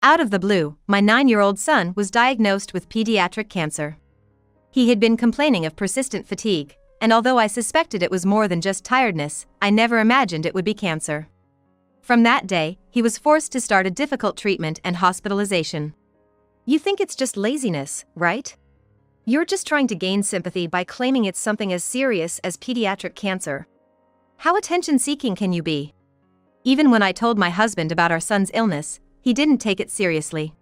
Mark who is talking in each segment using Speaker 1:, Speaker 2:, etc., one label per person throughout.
Speaker 1: Out of the blue, my 9-year-old son was diagnosed with pediatric cancer. He had been complaining of persistent fatigue, and although I suspected it was more than just tiredness, I never imagined it would be cancer. From that day, he was forced to start a difficult treatment and hospitalization. You think it's just laziness, right? You're just trying to gain sympathy by claiming it's something as serious as pediatric cancer. How attention-seeking can you be? Even when I told my husband about our son's illness, he didn't take it seriously.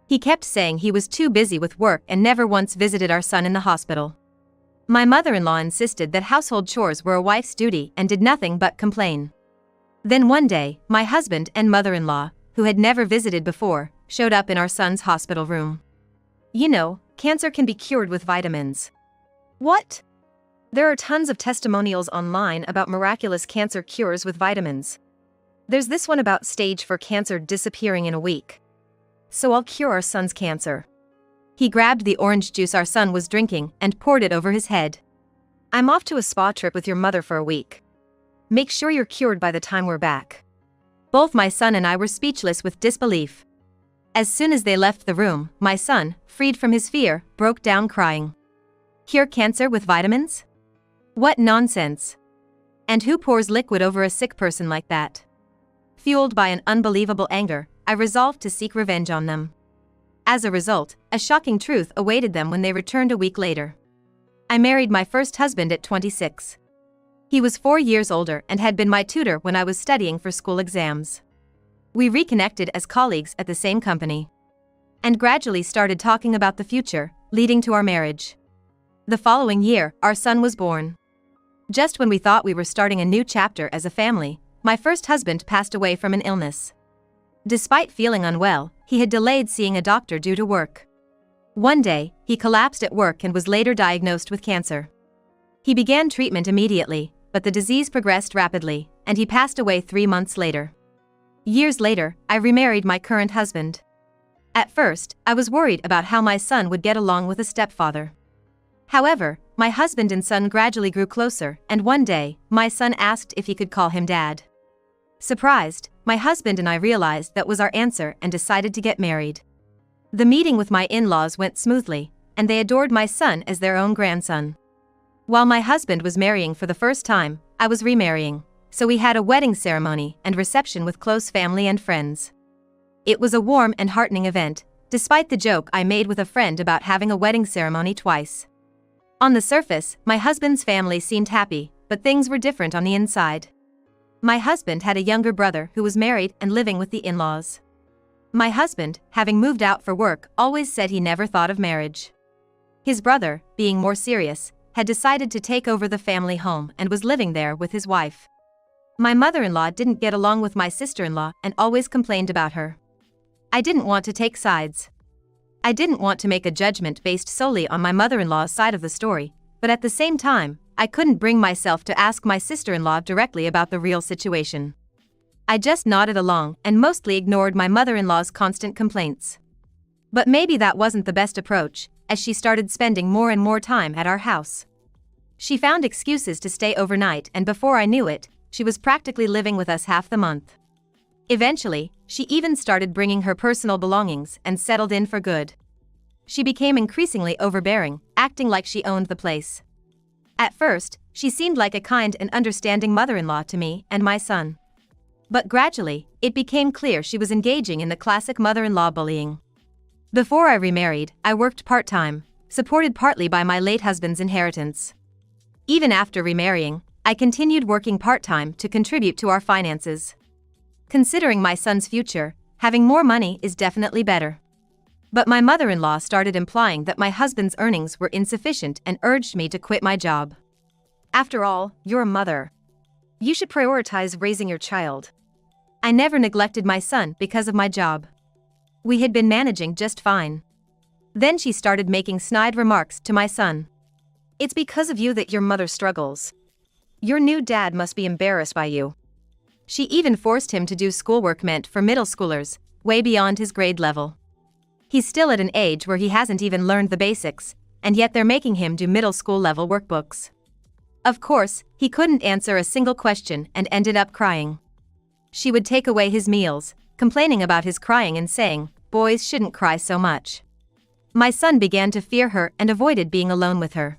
Speaker 1: He kept saying he was too busy with work and never once visited our son in the hospital. My mother-in-law insisted that household chores were a wife's duty and did nothing but complain. Then one day, my husband and mother-in-law, who had never visited before, showed up in our son's hospital room. You know, cancer can be cured with vitamins. What? There are tons of testimonials online about miraculous cancer cures with vitamins. There's this one about stage 4 cancer disappearing in a week. So I'll cure our son's cancer. He grabbed the orange juice our son was drinking and poured it over his head. I'm off to a spa trip with your mother for a week. Make sure you're cured by the time we're back. Both my son and I were speechless with disbelief. As soon as they left the room, my son, freed from his fear, broke down crying. Cure cancer with vitamins? What nonsense! And who pours liquid over a sick person like that? Fueled by an unbelievable anger, I resolved to seek revenge on them. As a result, a shocking truth awaited them when they returned a week later. I married my first husband at 26. He was 4 years older and had been my tutor when I was studying for school exams. We reconnected as colleagues at the same company. And gradually started talking about the future, leading to our marriage. The following year, our son was born. Just when we thought we were starting a new chapter as a family, my first husband passed away from an illness. Despite feeling unwell, he had delayed seeing a doctor due to work. One day, he collapsed at work and was later diagnosed with cancer. He began treatment immediately, but the disease progressed rapidly, and he passed away 3 months later. Years later, I remarried my current husband. At first, I was worried about how my son would get along with a stepfather. However, my husband and son gradually grew closer, and one day, my son asked if he could call him Dad. Surprised, my husband and I realized that was our answer and decided to get married. The meeting with my in-laws went smoothly, and they adored my son as their own grandson. While my husband was marrying for the first time, I was remarrying, so we had a wedding ceremony and reception with close family and friends. It was a warm and heartening event, despite the joke I made with a friend about having a wedding ceremony twice. On the surface, my husband's family seemed happy, but things were different on the inside. My husband had a younger brother who was married and living with the in-laws. My husband, having moved out for work, always said he never thought of marriage. His brother, being more serious, had decided to take over the family home and was living there with his wife. My mother-in-law didn't get along with my sister-in-law and always complained about her. I didn't want to take sides. I didn't want to make a judgment based solely on my mother-in-law's side of the story, but at the same time, I couldn't bring myself to ask my sister-in-law directly about the real situation. I just nodded along and mostly ignored my mother-in-law's constant complaints. But maybe that wasn't the best approach, as she started spending more and more time at our house. She found excuses to stay overnight, and before I knew it, she was practically living with us half the month. Eventually, she even started bringing her personal belongings and settled in for good. She became increasingly overbearing, acting like she owned the place. At first, she seemed like a kind and understanding mother-in-law to me and my son. But gradually, it became clear she was engaging in the classic mother-in-law bullying. Before I remarried, I worked part-time, supported partly by my late husband's inheritance. Even after remarrying, I continued working part-time to contribute to our finances. Considering my son's future, having more money is definitely better. But my mother-in-law started implying that my husband's earnings were insufficient and urged me to quit my job. After all, you're a mother. You should prioritize raising your child. I never neglected my son because of my job. We had been managing just fine. Then she started making snide remarks to my son. It's because of you that your mother struggles. Your new dad must be embarrassed by you. She even forced him to do schoolwork meant for middle schoolers, way beyond his grade level. He's still at an age where he hasn't even learned the basics, and yet they're making him do middle school level workbooks. Of course, he couldn't answer a single question and ended up crying. She would take away his meals, complaining about his crying and saying, "Boys shouldn't cry so much." My son began to fear her and avoided being alone with her.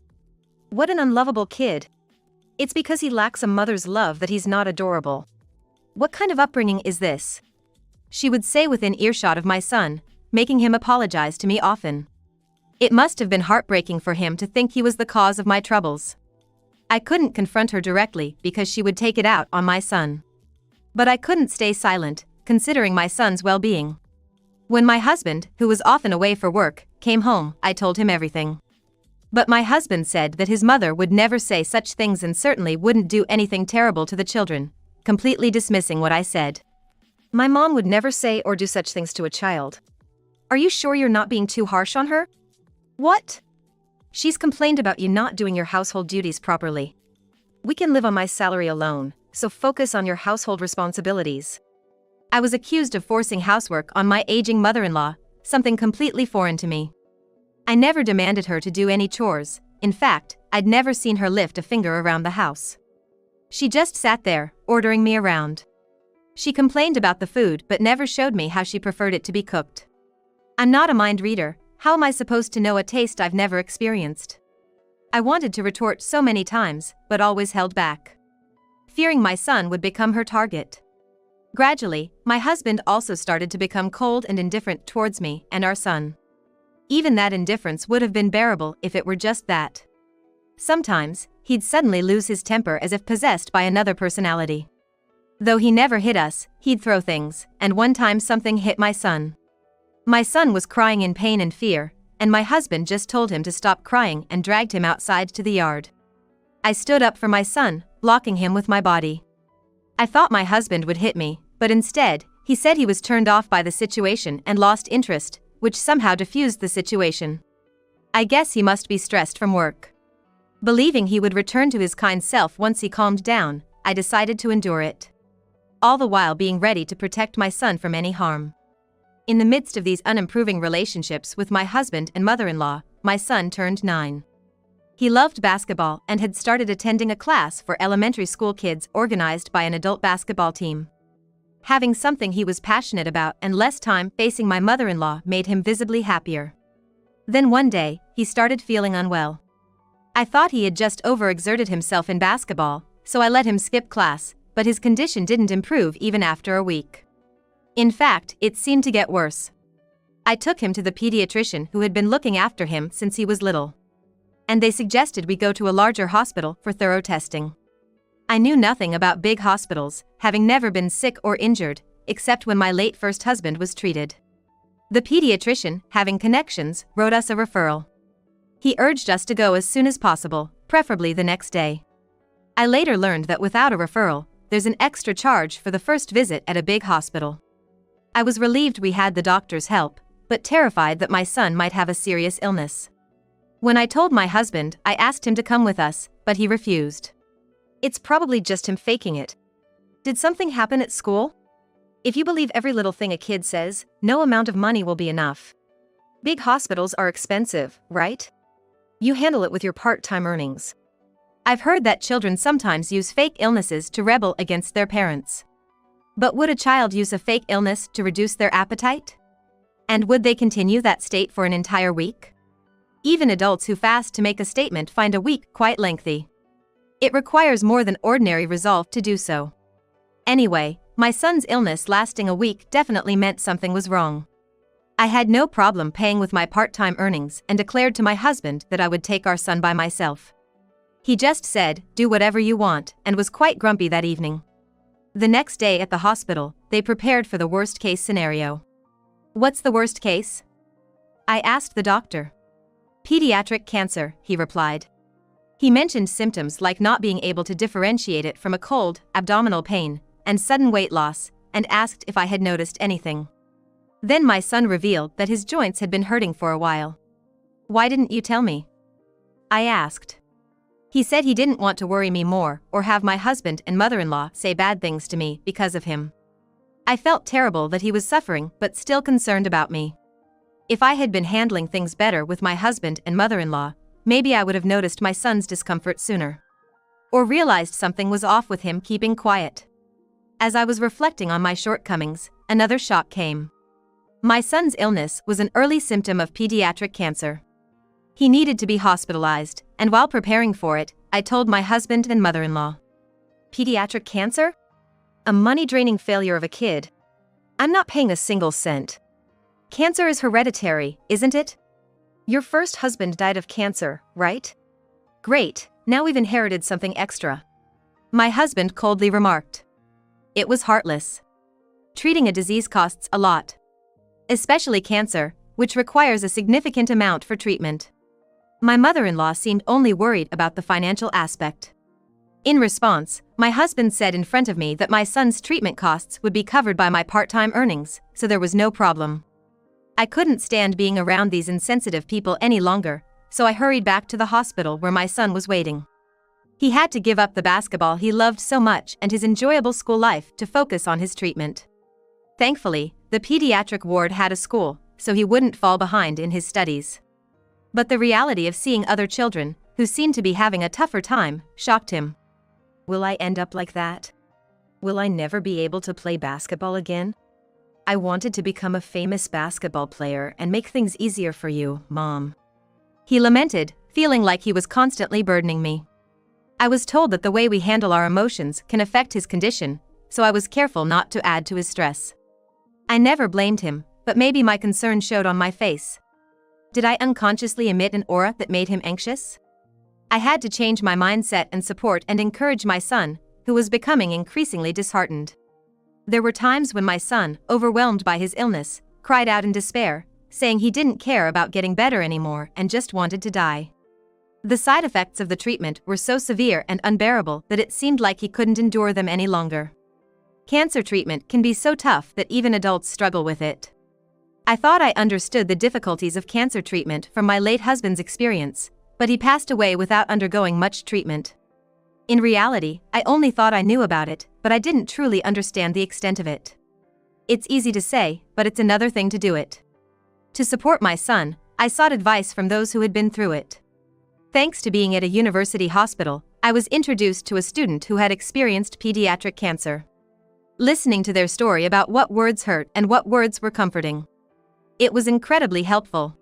Speaker 1: What an unlovable kid. It's because he lacks a mother's love that he's not adorable. What kind of upbringing is this? She would say within earshot of my son, making him apologize to me often. It must have been heartbreaking for him to think he was the cause of my troubles. I couldn't confront her directly because she would take it out on my son. But I couldn't stay silent, considering my son's well-being. When my husband, who was often away for work, came home, I told him everything. But my husband said that his mother would never say such things and certainly wouldn't do anything terrible to the children, completely dismissing what I said. My mom would never say or do such things to a child. Are you sure you're not being too harsh on her? What? She's complained about you not doing your household duties properly. We can live on my salary alone, so focus on your household responsibilities. I was accused of forcing housework on my aging mother-in-law, something completely foreign to me. I never demanded her to do any chores. In fact, I'd never seen her lift a finger around the house. She just sat there, ordering me around. She complained about the food but never showed me how she preferred it to be cooked. I'm not a mind reader. How am I supposed to know a taste I've never experienced? I wanted to retort so many times, but always held back, fearing my son would become her target. Gradually, my husband also started to become cold and indifferent towards me and our son. Even that indifference would have been bearable if it were just that. Sometimes, he'd suddenly lose his temper as if possessed by another personality. Though he never hit us, he'd throw things, and one time something hit my son. My son was crying in pain and fear, and my husband just told him to stop crying and dragged him outside to the yard. I stood up for my son, blocking him with my body. I thought my husband would hit me, but instead, he said he was turned off by the situation and lost interest, which somehow diffused the situation. I guess he must be stressed from work. Believing he would return to his kind self once he calmed down, I decided to endure it, all the while being ready to protect my son from any harm. In the midst of these unimproving relationships with my husband and mother-in-law, my son turned 9. He loved basketball and had started attending a class for elementary school kids organized by an adult basketball team. Having something he was passionate about and less time facing my mother-in-law made him visibly happier. Then one day, he started feeling unwell. I thought he had just overexerted himself in basketball, so I let him skip class, but his condition didn't improve even after a week. In fact, it seemed to get worse. I took him to the pediatrician who had been looking after him since he was little, and they suggested we go to a larger hospital for thorough testing. I knew nothing about big hospitals, having never been sick or injured, except when my late first husband was treated. The pediatrician, having connections, wrote us a referral. He urged us to go as soon as possible, preferably the next day. I later learned that without a referral, there's an extra charge for the first visit at a big hospital. I was relieved we had the doctor's help, but terrified that my son might have a serious illness. When I told my husband, I asked him to come with us, but he refused. It's probably just him faking it. Did something happen at school? If you believe every little thing a kid says, no amount of money will be enough. Big hospitals are expensive, right? You handle it with your part-time earnings. I've heard that children sometimes use fake illnesses to rebel against their parents. But would a child use a fake illness to reduce their appetite? And would they continue that state for an entire week? Even adults who fast to make a statement find a week quite lengthy. It requires more than ordinary resolve to do so. Anyway, my son's illness lasting a week definitely meant something was wrong. I had no problem paying with my part-time earnings and declared to my husband that I would take our son by myself. He just said, "Do whatever you want," and was quite grumpy that evening. The next day at the hospital, they prepared for the worst-case scenario. What's the worst case? I asked the doctor. Pediatric cancer, he replied. He mentioned symptoms like not being able to differentiate it from a cold, abdominal pain, and sudden weight loss, and asked if I had noticed anything. Then my son revealed that his joints had been hurting for a while. Why didn't you tell me? I asked. He said he didn't want to worry me more or have my husband and mother-in-law say bad things to me because of him. I felt terrible that he was suffering but still concerned about me. If I had been handling things better with my husband and mother-in-law, maybe I would have noticed my son's discomfort sooner. Or realized something was off with him keeping quiet. As I was reflecting on my shortcomings, another shock came. My son's illness was an early symptom of pediatric cancer. He needed to be hospitalized, and while preparing for it, I told my husband and mother-in-law. Pediatric cancer? A money-draining failure of a kid. I'm not paying a single cent. Cancer is hereditary, isn't it? Your first husband died of cancer, right? Great, now we've inherited something extra. My husband coldly remarked. It was heartless. Treating a disease costs a lot. Especially cancer, which requires a significant amount for treatment. My mother-in-law seemed only worried about the financial aspect. In response, my husband said in front of me that my son's treatment costs would be covered by my part-time earnings, so there was no problem. I couldn't stand being around these insensitive people any longer, so I hurried back to the hospital where my son was waiting. He had to give up the basketball he loved so much and his enjoyable school life to focus on his treatment. Thankfully, the pediatric ward had a school, so he wouldn't fall behind in his studies. But the reality of seeing other children, who seemed to be having a tougher time, shocked him. Will I end up like that? Will I never be able to play basketball again? I wanted to become a famous basketball player and make things easier for you, Mom. He lamented, feeling like he was constantly burdening me. I was told that the way we handle our emotions can affect his condition, so I was careful not to add to his stress. I never blamed him, but maybe my concern showed on my face. Did I unconsciously emit an aura that made him anxious? I had to change my mindset and support and encourage my son, who was becoming increasingly disheartened. There were times when my son, overwhelmed by his illness, cried out in despair, saying he didn't care about getting better anymore and just wanted to die. The side effects of the treatment were so severe and unbearable that it seemed like he couldn't endure them any longer. Cancer treatment can be so tough that even adults struggle with it. I thought I understood the difficulties of cancer treatment from my late husband's experience, but he passed away without undergoing much treatment. In reality, I only thought I knew about it, but I didn't truly understand the extent of it. It's easy to say, but it's another thing to do it. To support my son, I sought advice from those who had been through it. Thanks to being at a university hospital, I was introduced to a student who had experienced pediatric cancer. Listening to their story about what words hurt and what words were comforting. It was incredibly helpful.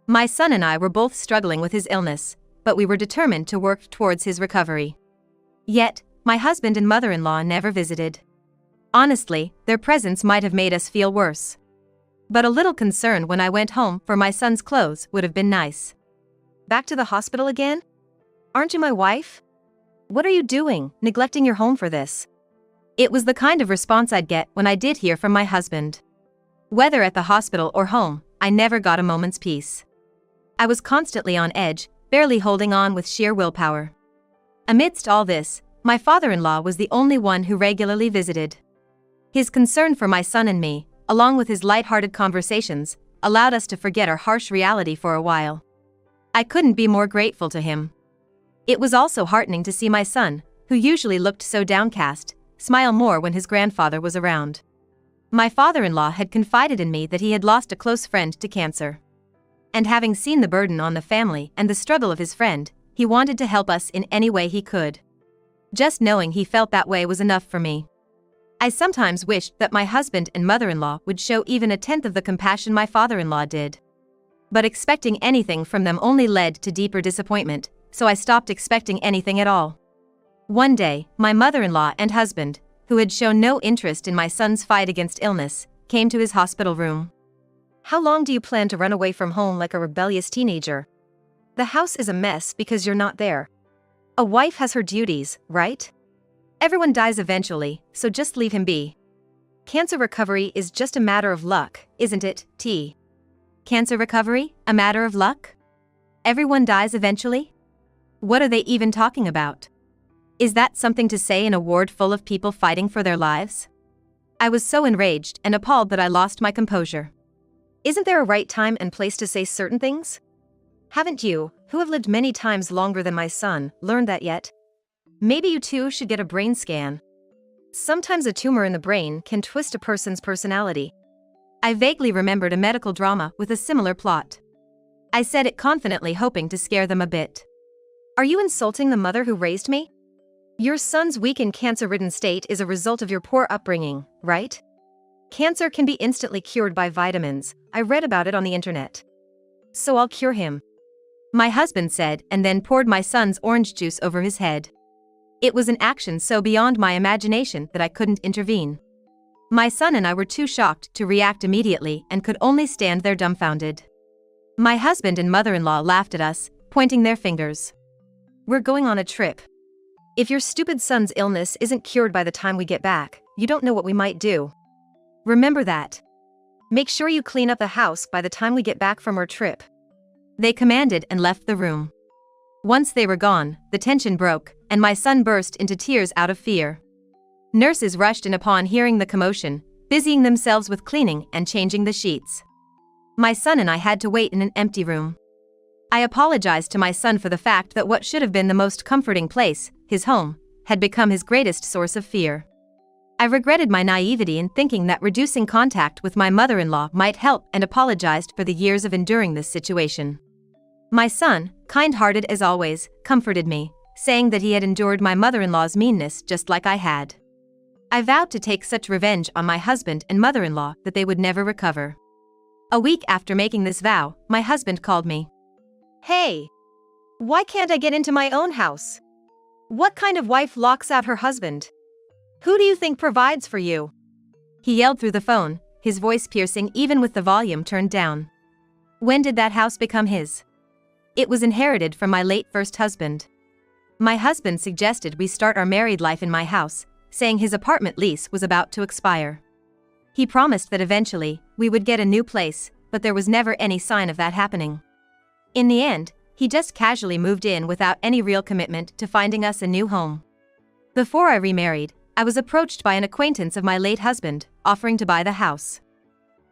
Speaker 1: My son and I were both struggling with his illness, but we were determined to work towards his recovery. Yet, my husband and mother-in-law never visited. Honestly, their presence might have made us feel worse. But a little concern when I went home for my son's clothes would have been nice. Back to the hospital again? Aren't you my wife? What are you doing, neglecting your home for this? It was the kind of response I'd get when I did hear from my husband. Whether at the hospital or home, I never got a moment's peace. I was constantly on edge, barely holding on with sheer willpower. Amidst all this, my father-in-law was the only one who regularly visited. His concern for my son and me, along with his light-hearted conversations, allowed us to forget our harsh reality for a while. I couldn't be more grateful to him. It was also heartening to see my son, who usually looked so downcast, smile more when his grandfather was around. My father-in-law had confided in me that he had lost a close friend to cancer. And having seen the burden on the family and the struggle of his friend, he wanted to help us in any way he could. Just knowing he felt that way was enough for me. I sometimes wished that my husband and mother-in-law would show even a tenth of the compassion my father-in-law did. But expecting anything from them only led to deeper disappointment, so I stopped expecting anything at all. One day, my mother-in-law and husband, who had shown no interest in my son's fight against illness, came to his hospital room. How long do you plan to run away from home like a rebellious teenager? The house is a mess because you're not there. A wife has her duties, right? Everyone dies eventually, so just leave him be. Cancer recovery is just a matter of luck, isn't it, T? Cancer recovery, a matter of luck? Everyone dies eventually? What are they even talking about? Is that something to say in a ward full of people fighting for their lives? I was so enraged and appalled that I lost my composure. Isn't there a right time and place to say certain things? Haven't you, who have lived many times longer than my son, learned that yet? Maybe you too should get a brain scan. Sometimes a tumor in the brain can twist a person's personality. I vaguely remembered a medical drama with a similar plot. I said it confidently, hoping to scare them a bit. Are you insulting the mother who raised me? Your son's weak and cancer-ridden state is a result of your poor upbringing, right? Cancer can be instantly cured by vitamins. I read about it on the internet. So I'll cure him, my husband said, and then poured my son's orange juice over his head. It was an action so beyond my imagination that I couldn't intervene. My son and I were too shocked to react immediately and could only stand there dumbfounded. My husband and mother-in-law laughed at us, pointing their fingers. We're going on a trip. If your stupid son's illness isn't cured by the time we get back, you don't know what we might do. Remember that. Make sure you clean up the house by the time we get back from our trip. They commanded and left the room. Once they were gone, the tension broke, and my son burst into tears out of fear. Nurses rushed in upon hearing the commotion, busying themselves with cleaning and changing the sheets. My son and I had to wait in an empty room. I apologized to my son for the fact that what should have been the most comforting place, his home, had become his greatest source of fear. I regretted my naivety in thinking that reducing contact with my mother-in-law might help and apologized for the years of enduring this situation. My son, kind-hearted as always, comforted me, saying that he had endured my mother-in-law's meanness just like I had. I vowed to take such revenge on my husband and mother-in-law that they would never recover. A week after making this vow, my husband called me. Hey! Why can't I get into my own house? What kind of wife locks out her husband? Who do you think provides for you? He yelled through the phone, his voice piercing even with the volume turned down. When did that house become his? It was inherited from my late first husband. My husband suggested we start our married life in my house, saying his apartment lease was about to expire. He promised that eventually, we would get a new place, but there was never any sign of that happening. In the end, he just casually moved in without any real commitment to finding us a new home. Before I remarried, I was approached by an acquaintance of my late husband, offering to buy the house.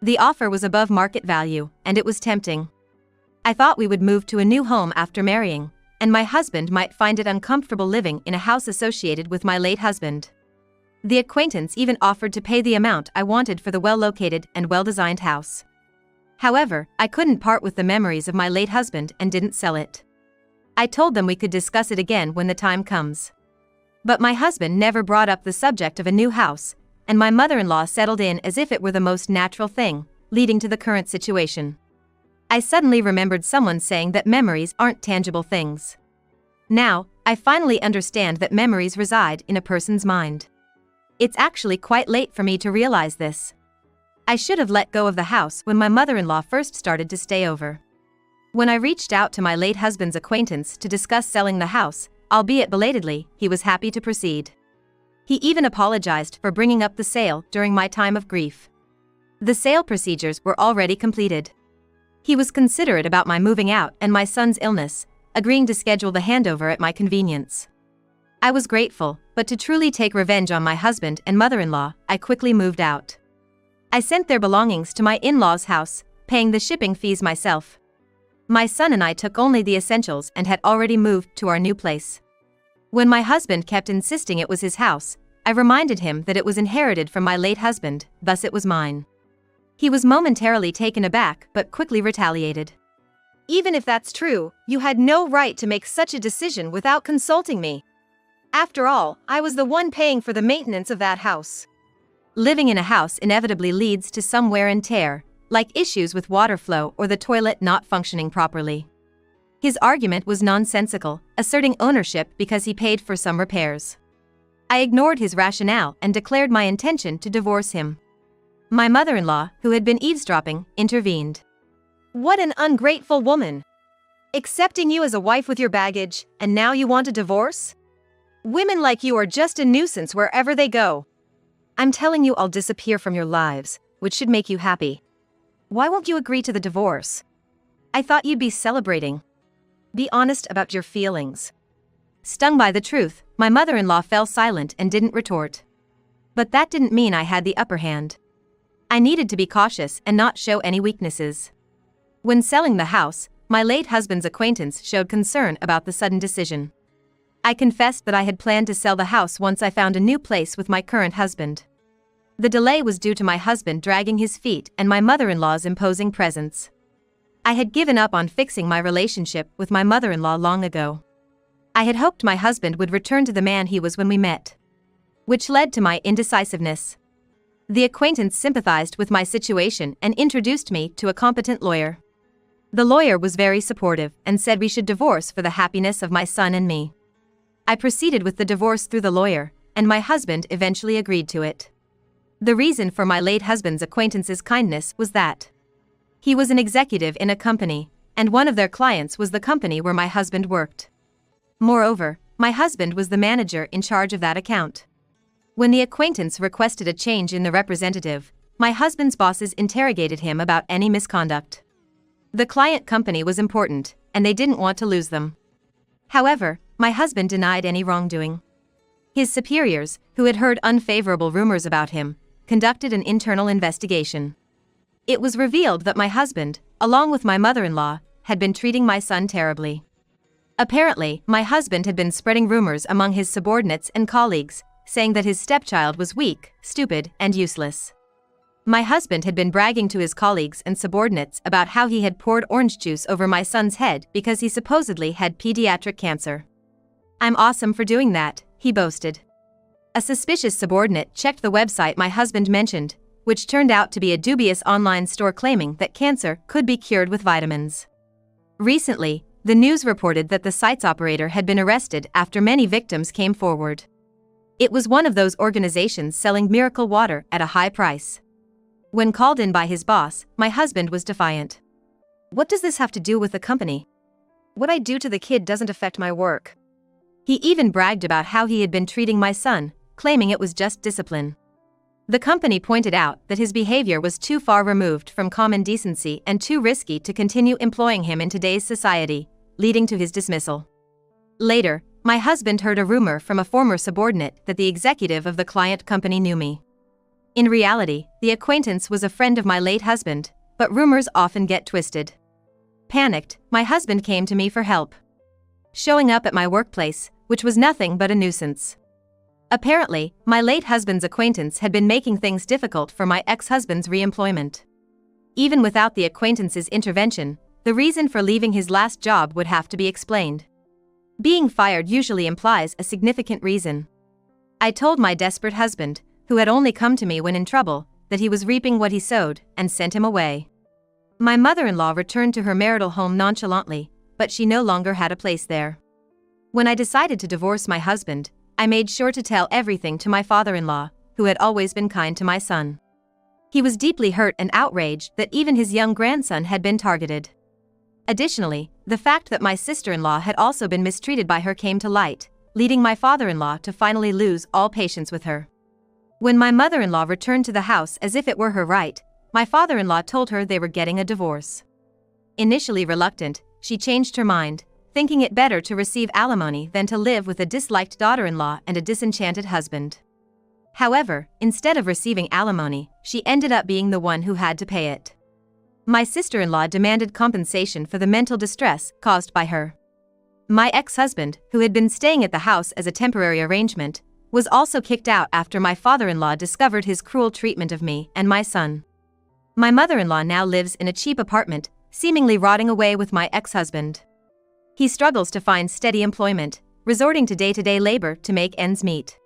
Speaker 1: The offer was above market value, and it was tempting. I thought we would move to a new home after marrying, and my husband might find it uncomfortable living in a house associated with my late husband. The acquaintance even offered to pay the amount I wanted for the well-located and well-designed house. However, I couldn't part with the memories of my late husband and didn't sell it. I told them we could discuss it again when the time comes. But my husband never brought up the subject of a new house, and my mother-in-law settled in as if it were the most natural thing, leading to the current situation. I suddenly remembered someone saying that memories aren't tangible things. Now, I finally understand that memories reside in a person's mind. It's actually quite late for me to realize this. I should have let go of the house when my mother-in-law first started to stay over. When I reached out to my late husband's acquaintance to discuss selling the house, albeit belatedly, he was happy to proceed. He even apologized for bringing up the sale during my time of grief. The sale procedures were already completed. He was considerate about my moving out and my son's illness, agreeing to schedule the handover at my convenience. I was grateful, but to truly take revenge on my husband and mother-in-law, I quickly moved out. I sent their belongings to my in-laws' house, paying the shipping fees myself. My son and I took only the essentials and had already moved to our new place. When my husband kept insisting it was his house, I reminded him that it was inherited from my late husband, thus it was mine. He was momentarily taken aback but quickly retaliated. Even if that's true, you had no right to make such a decision without consulting me. After all, I was the one paying for the maintenance of that house. Living in a house inevitably leads to some wear and tear, like issues with water flow or the toilet not functioning properly. His argument was nonsensical, asserting ownership because he paid for some repairs. I ignored his rationale and declared my intention to divorce him. My mother-in-law, who had been eavesdropping, intervened. What an ungrateful woman! Accepting you as a wife with your baggage, and now you want a divorce? Women like you are just a nuisance wherever they go. I'm telling you I'll disappear from your lives, which should make you happy. Why won't you agree to the divorce? I thought you'd be celebrating. Be honest about your feelings. Stung by the truth, my mother-in-law fell silent and didn't retort. But that didn't mean I had the upper hand. I needed to be cautious and not show any weaknesses. When selling the house, my late husband's acquaintance showed concern about the sudden decision. I confessed that I had planned to sell the house once I found a new place with my current husband. The delay was due to my husband dragging his feet and my mother-in-law's imposing presence. I had given up on fixing my relationship with my mother-in-law long ago. I had hoped my husband would return to the man he was when we met. Which led to my indecisiveness. The acquaintance sympathized with my situation and introduced me to a competent lawyer. The lawyer was very supportive and said we should divorce for the happiness of my son and me. I proceeded with the divorce through the lawyer, and my husband eventually agreed to it. The reason for my late husband's acquaintance's kindness was that he was an executive in a company, and one of their clients was the company where my husband worked. Moreover, my husband was the manager in charge of that account. When the acquaintance requested a change in the representative, my husband's bosses interrogated him about any misconduct. The client company was important, and they didn't want to lose them. However, my husband denied any wrongdoing. His superiors, who had heard unfavorable rumors about him, conducted an internal investigation. It was revealed that my husband, along with my mother-in-law, had been treating my son terribly. Apparently, my husband had been spreading rumors among his subordinates and colleagues, saying that his stepchild was weak, stupid, and useless. My husband had been bragging to his colleagues and subordinates about how he had poured orange juice over my son's head because he supposedly had pediatric cancer. "I'm awesome for doing that," he boasted. A suspicious subordinate checked the website my husband mentioned, which turned out to be a dubious online store claiming that cancer could be cured with vitamins. Recently, the news reported that the site's operator had been arrested after many victims came forward. It was one of those organizations selling miracle water at a high price. When called in by his boss, my husband was defiant. "What does this have to do with the company? What I do to the kid doesn't affect my work." He even bragged about how he had been treating my son, claiming it was just discipline. The company pointed out that his behavior was too far removed from common decency and too risky to continue employing him in today's society, leading to his dismissal. Later, my husband heard a rumor from a former subordinate that the executive of the client company knew me. In reality, the acquaintance was a friend of my late husband, but rumors often get twisted. Panicked, my husband came to me for help. Showing up at my workplace, which was nothing but a nuisance. Apparently, my late husband's acquaintance had been making things difficult for my ex-husband's re-employment. Even without the acquaintance's intervention, the reason for leaving his last job would have to be explained. Being fired usually implies a significant reason. I told my desperate husband, who had only come to me when in trouble, that he was reaping what he sowed, and sent him away. My mother-in-law returned to her marital home nonchalantly, but she no longer had a place there. When I decided to divorce my husband, I made sure to tell everything to my father-in-law, who had always been kind to my son. He was deeply hurt and outraged that even his young grandson had been targeted. Additionally, the fact that my sister-in-law had also been mistreated by her came to light, leading my father-in-law to finally lose all patience with her. When my mother-in-law returned to the house as if it were her right, my father-in-law told her they were getting a divorce. Initially reluctant, she changed her mind, thinking it better to receive alimony than to live with a disliked daughter-in-law and a disenchanted husband. However, instead of receiving alimony, she ended up being the one who had to pay it. My sister-in-law demanded compensation for the mental distress caused by her. My ex-husband, who had been staying at the house as a temporary arrangement, was also kicked out after my father-in-law discovered his cruel treatment of me and my son. My mother-in-law now lives in a cheap apartment, seemingly rotting away with my ex-husband. He struggles to find steady employment, resorting to day-to-day labor to make ends meet.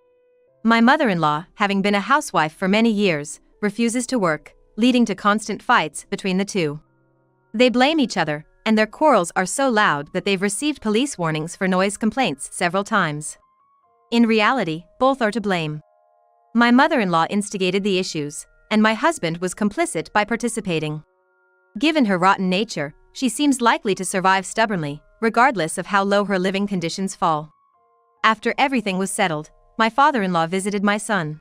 Speaker 1: My mother-in-law, having been a housewife for many years, refuses to work, leading to constant fights between the two. They blame each other, and their quarrels are so loud that they've received police warnings for noise complaints several times. In reality, both are to blame. My mother-in-law instigated the issues, and my husband was complicit by participating. Given her rotten nature, she seems likely to survive stubbornly, regardless of how low her living conditions fall. After everything was settled, my father-in-law visited my son.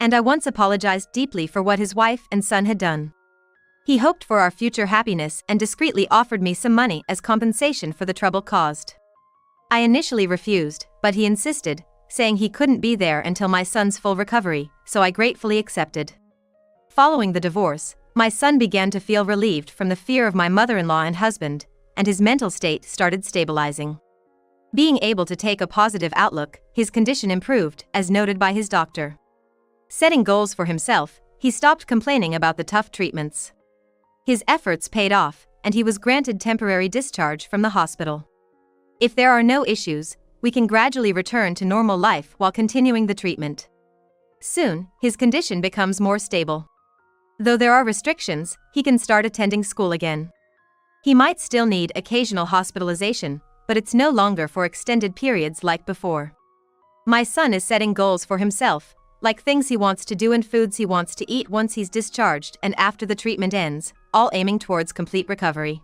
Speaker 1: And I once apologized deeply for what his wife and son had done. He hoped for our future happiness and discreetly offered me some money as compensation for the trouble caused. I initially refused, but he insisted, saying he couldn't be there until my son's full recovery, so I gratefully accepted. Following the divorce, my son began to feel relieved from the fear of my mother-in-law and husband, and his mental state started stabilizing. Being able to take a positive outlook, his condition improved, as noted by his doctor. Setting goals for himself, he stopped complaining about the tough treatments. His efforts paid off, and he was granted temporary discharge from the hospital. If there are no issues, we can gradually return to normal life while continuing the treatment. Soon, his condition becomes more stable. Though there are restrictions, he can start attending school again. He might still need occasional hospitalization, but it's no longer for extended periods like before. My son is setting goals for himself, like things he wants to do and foods he wants to eat once he's discharged and after the treatment ends, all aiming towards complete recovery.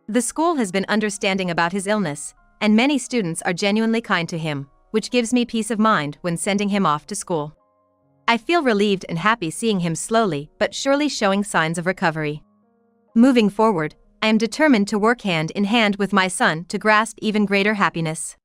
Speaker 1: The school has been understanding about his illness, and many students are genuinely kind to him, which gives me peace of mind when sending him off to school. I feel relieved and happy seeing him slowly but surely showing signs of recovery. Moving forward, I am determined to work hand in hand with my son to grasp even greater happiness.